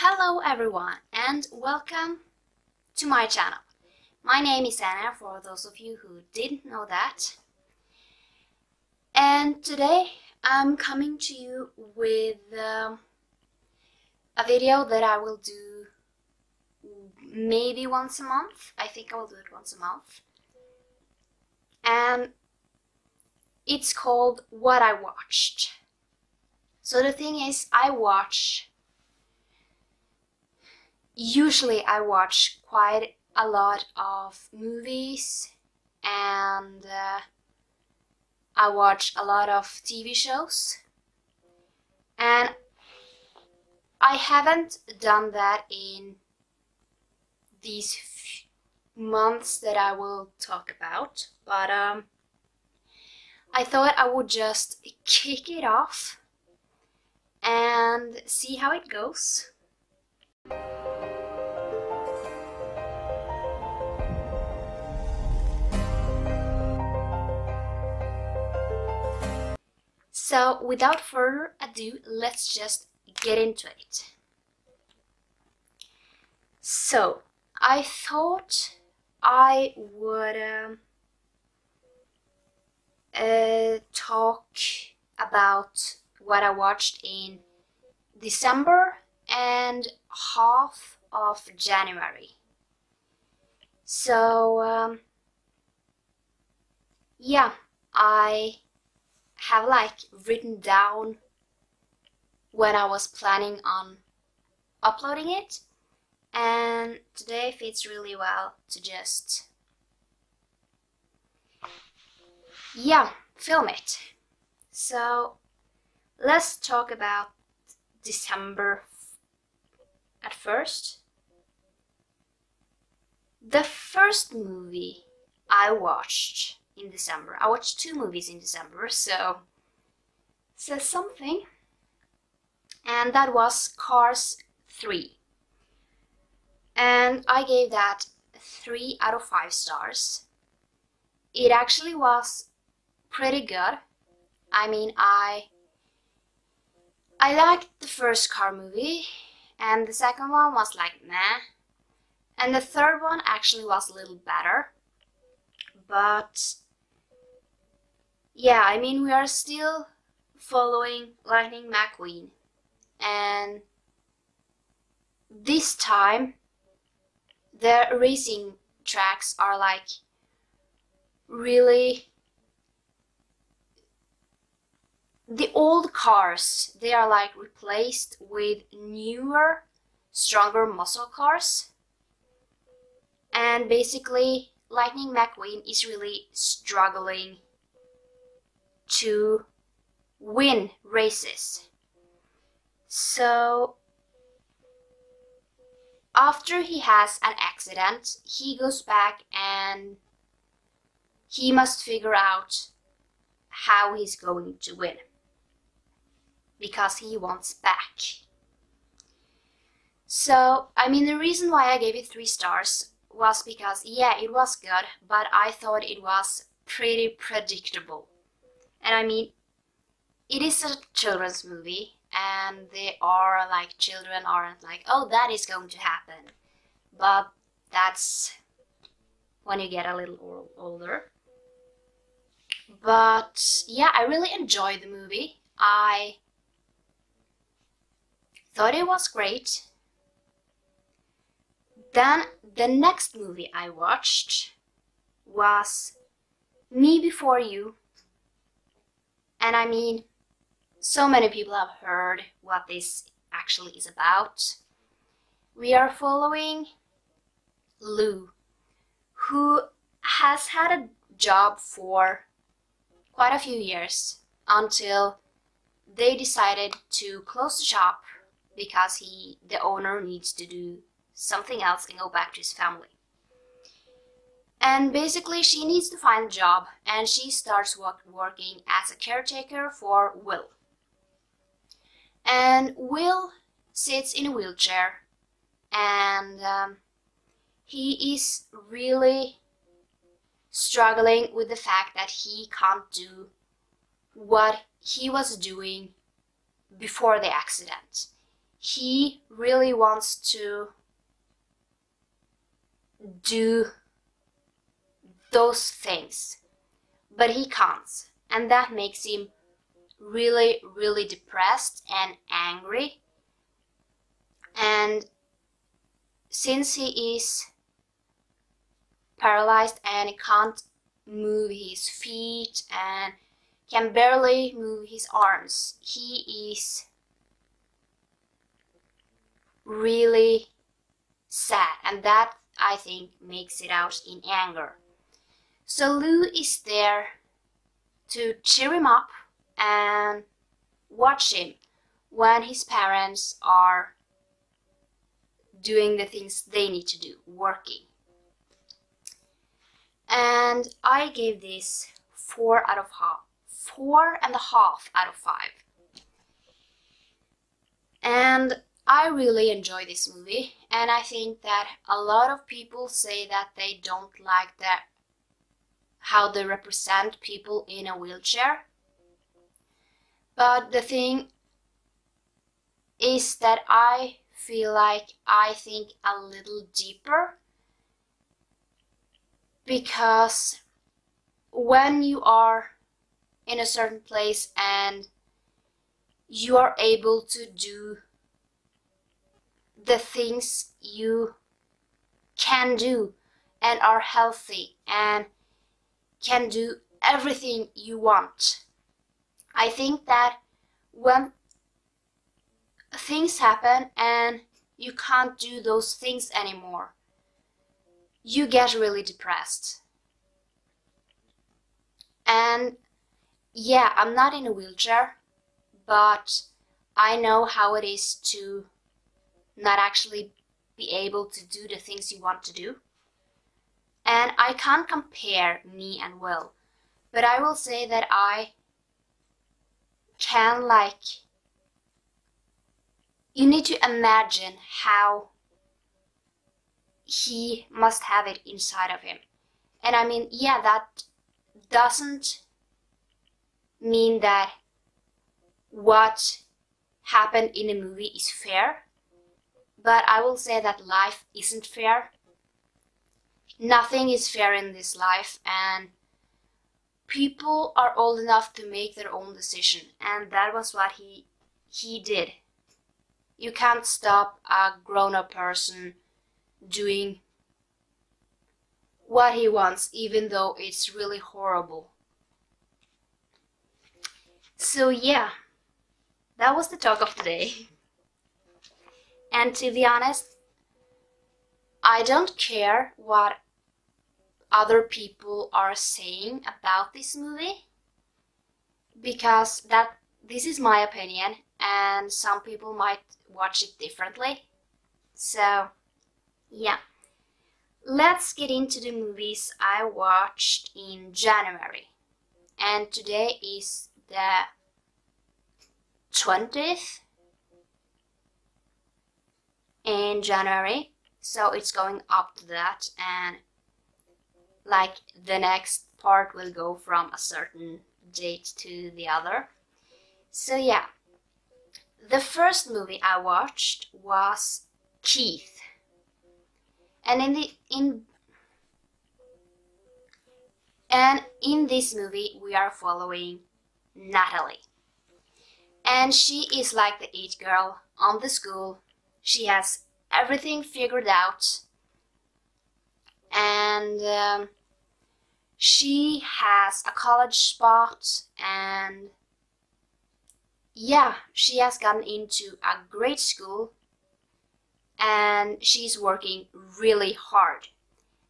Hello everyone and welcome to my channel. My name is Anna, for those of you who didn't know that. And today I'm coming to you with a video that I will do maybe once a month. I think I will do it once a month. And it's called What I Watched. So the thing is, usually I watch quite a lot of movies and I watch a lot of TV shows, and I haven't done that in these months that I will talk about, but I thought I would just kick it off and see how it goes. So without further ado, let's just get into it. So I thought I would talk about what I watched in December and half of January. So yeah, I have written down when I was planning on uploading it, and today fits really well to just film it. So let's talk about December at first. The first movie I watched in December, I watched 2 movies in December, so says something, and that was Cars 3, and I gave that 3 out of 5 stars. It actually was pretty good. I mean, I liked the first car movie, and the second one was like meh, and the third one actually was a little better. But yeah, I mean, we are still following Lightning McQueen, and this time the racing tracks are really, the old cars, they are replaced with newer, stronger muscle cars, and basically Lightning McQueen is really struggling to win races. So after he has an accident, he goes back and he must figure out how he's going to win, because he wants back. So, I mean, the reason why I gave it 3 stars was because, yeah, it was good, but I thought it was pretty predictable. And I mean, it is a children's movie, and they are children aren't oh, that is going to happen. But that's when you get a little older. But yeah, I really enjoyed the movie. I thought it was great. Then the next movie I watched was Me Before You. And I mean, so many people have heard what this actually is about. We are following Lou, who has had a job for quite a few years until they decided to close the shop because the owner needs to do something else and go back to his family. And basically she needs to find a job, and she starts working as a caretaker for Will. And Will sits in a wheelchair, and he is really struggling with the fact that he can't do what he was doing before the accident. he really wants to do those things, but he can't, and that makes him really, really depressed and angry. And since he is paralyzed and he can't move his feet and can barely move his arms, he is really sad, and that, I think, makes it out in anger. So Lou is there to cheer him up and watch him when his parents are doing the things they need to do, working. And I gave this 4.5 out of 5. And I really enjoy this movie, and I think that a lot of people say that they don't like how they represent people in a wheelchair. But the thing is that I feel like I think a little deeper, because when you are in a certain place and you are able to do the things you can do and are healthy and can do everything you want, I think that when things happen and you can't do those things anymore, you get really depressed. And yeah, I'm not in a wheelchair, but I know how it is to not actually be able to do the things you want to do. And I can't compare me and Will, but I will say that I can, you need to imagine how he must have it inside of him. And I mean, yeah, that doesn't mean that what happened in a movie is fair, but I will say that life isn't fair. Nothing is fair in this life, and people are old enough to make their own decision, and that was what he did. You can't stop a grown-up person doing what he wants, even though it's really horrible. So yeah, that was the talk of the day. And to be honest, I don't care what other people are saying about this movie, because this is my opinion and some people might watch it differently. So yeah, let's get into the movies I watched in January. And today is the 20th in January, so it's going up to that, and the next part will go from a certain date to the other. So yeah, the first movie I watched was Keith, and in this movie we are following Natalie, and she is like the it girl on the school. She has everything figured out, and she has a college spot, and yeah, she has gotten into a great school, and she's working really hard,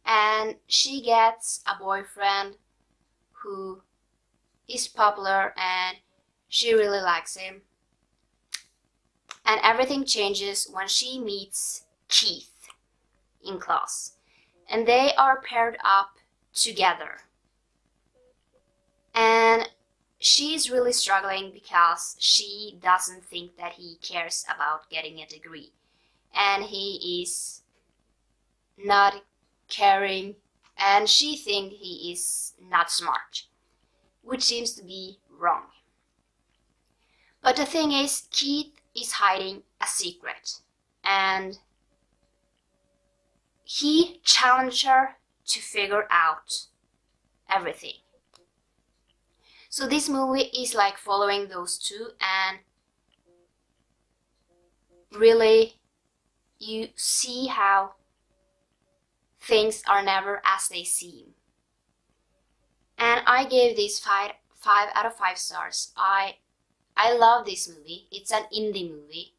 and she gets a boyfriend who is popular and she really likes him. And everything changes when she meets Keith in class, and they are paired up together. And she's really struggling because she doesn't think that he cares about getting a degree, and he is not caring, and she thinks he is not smart, which seems to be wrong. But the thing is, Keith is hiding a secret, and he challenged her to figure out everything. So this movie is like following those two, and really you see how things are never as they seem. And I gave this 5 out of 5 stars. I love this movie. It's an indie movie,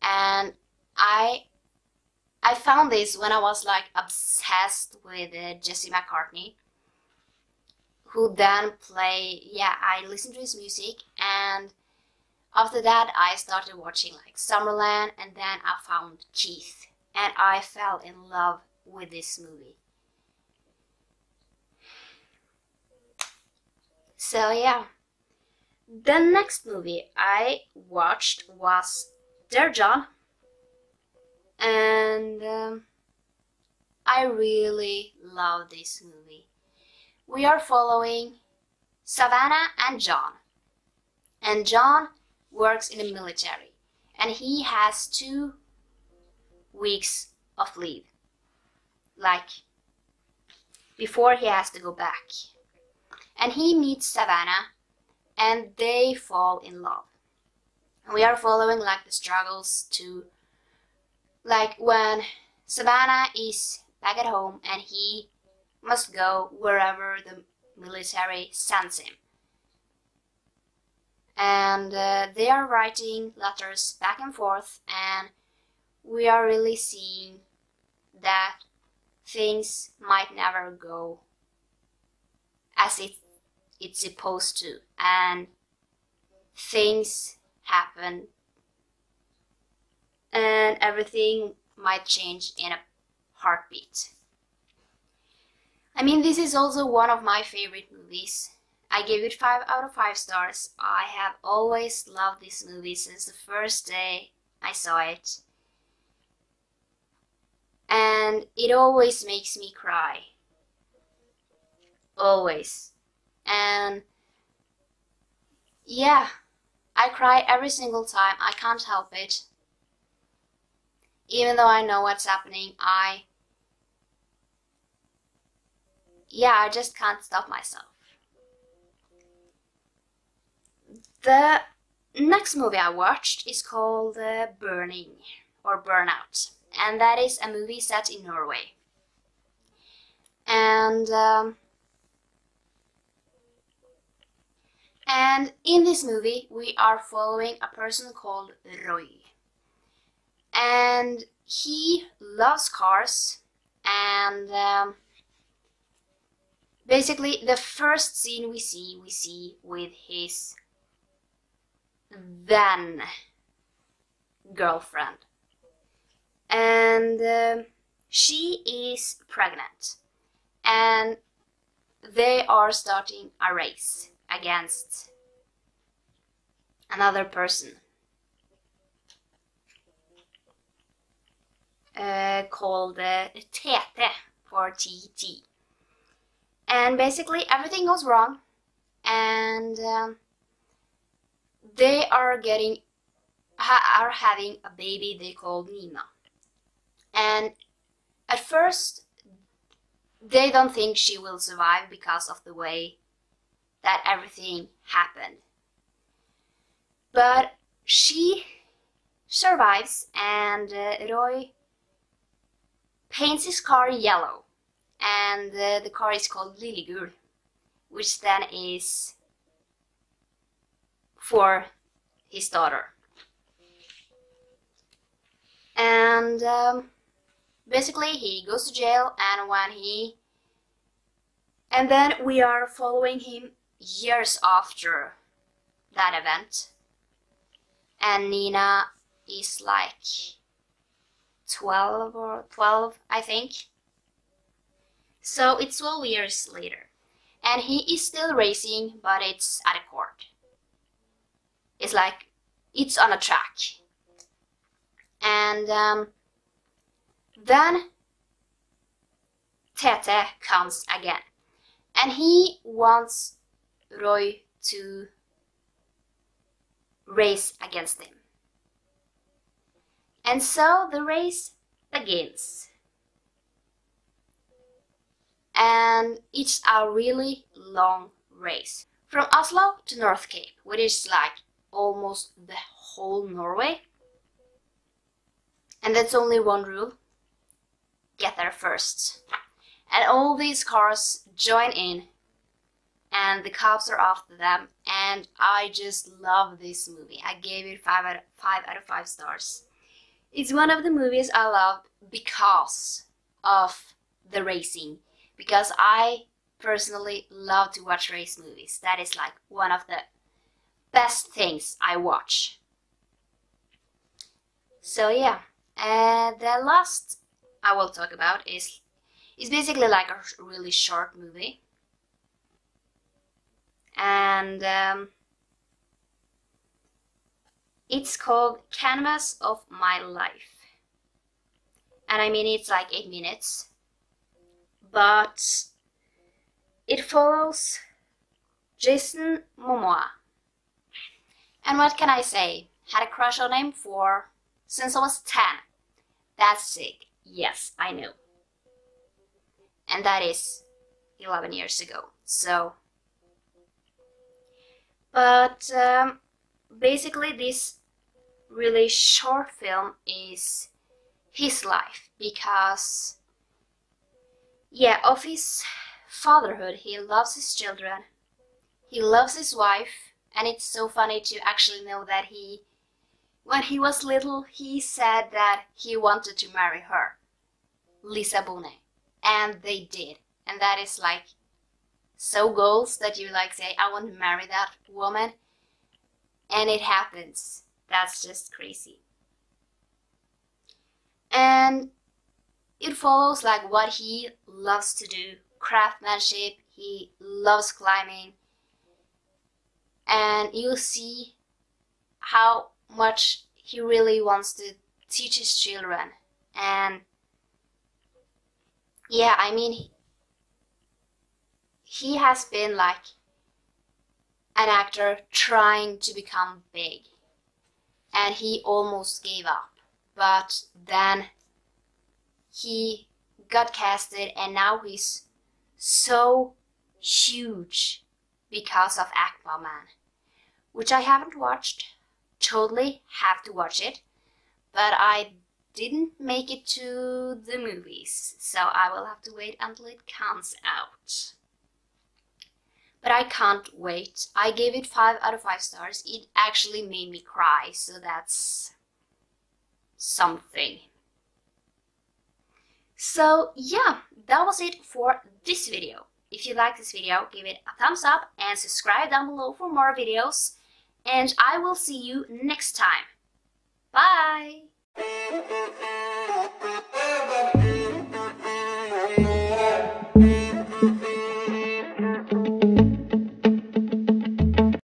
and I found this when I was like obsessed with Jesse McCartney, who then I listened to his music, and after that I started watching like Summerland, and then I found Keith, and I fell in love with this movie. So yeah, the next movie I watched was Durga, and I really love this movie. We are following Savannah and John, and John works in the military, and he has 2 weeks of leave, like before he has to go back. And he meets Savannah, and they fall in love. And we are following like the struggles to, like when Savannah is back at home and he must go wherever the military sends him. And they are writing letters back and forth, and we are really seeing that things might never go as it's supposed to, and things happen, and everything might change in a heartbeat. I mean, this is also one of my favorite movies. I gave it 5 out of 5 stars. I have always loved this movie since the first day I saw it, and it always makes me cry. Always. And yeah, I cry every single time. I can't help it. Even though I know what's happening, I just can't stop myself. The next movie I watched is called Burning or Burnout, and that is a movie set in Norway. And in this movie, we are following a person called Roy. And he loves cars, and basically the first scene we see with his then girlfriend. And she is pregnant, and they are starting a race against another person called Tete, for TT. And basically everything goes wrong, and they are having a baby they call Nina. And at first they don't think she will survive because of the way that everything happened. But she survives, and Roy paints his car yellow, and the car is called Lillegul, which then is for his daughter. And basically he goes to jail, and then we are following him years after that event, and Nina is like 12, I think. So it's 12 years later, and he is still racing, but it's at a court. It's like it's on a track. And then Tete comes again, and he wants Roy to race against him. And so the race begins. And it's a really long race. From Oslo to North Cape, which is like almost the whole Norway. And that's only one rule. Get there first. And all these cars join in. And the cops are after them. And I just love this movie. I gave it 5 out of 5 stars. It's one of the movies I love because of the racing. Because I personally love to watch race movies. That is like one of the best things I watch. So yeah, the last I will talk about is basically like a really short movie. And it's called Canvas of My Life. And I mean, it's like 8 minutes. But it follows Jason Momoa. And what can I say? Had a crush on him since I was 10. That's sick. Yes, I know. And that is 11 years ago. So, but basically this really short film is his life, because yeah, of his fatherhood. He loves his children, he loves his wife, and it's so funny to actually know that when he was little, he said that he wanted to marry her, Lisa Bonet, and they did. And that is like so goals that you like say, I want to marry that woman, and it happens. That's just crazy. And it follows like what he loves to do, craftsmanship, he loves climbing, and you'll see how much he really wants to teach his children. And yeah, I mean, he has been like an actor trying to become big, and he almost gave up, but then he got casted, and now he's so huge because of Aquaman, which I haven't watched. Totally have to watch it, but I didn't make it to the movies, so I will have to wait until it comes out. But I can't wait. I gave it 5 out of 5 stars. It actually made me cry, so that's something. So yeah, that was it for this video. If you like this video, give it a thumbs up and subscribe down below for more videos. And I will see you next time. Bye!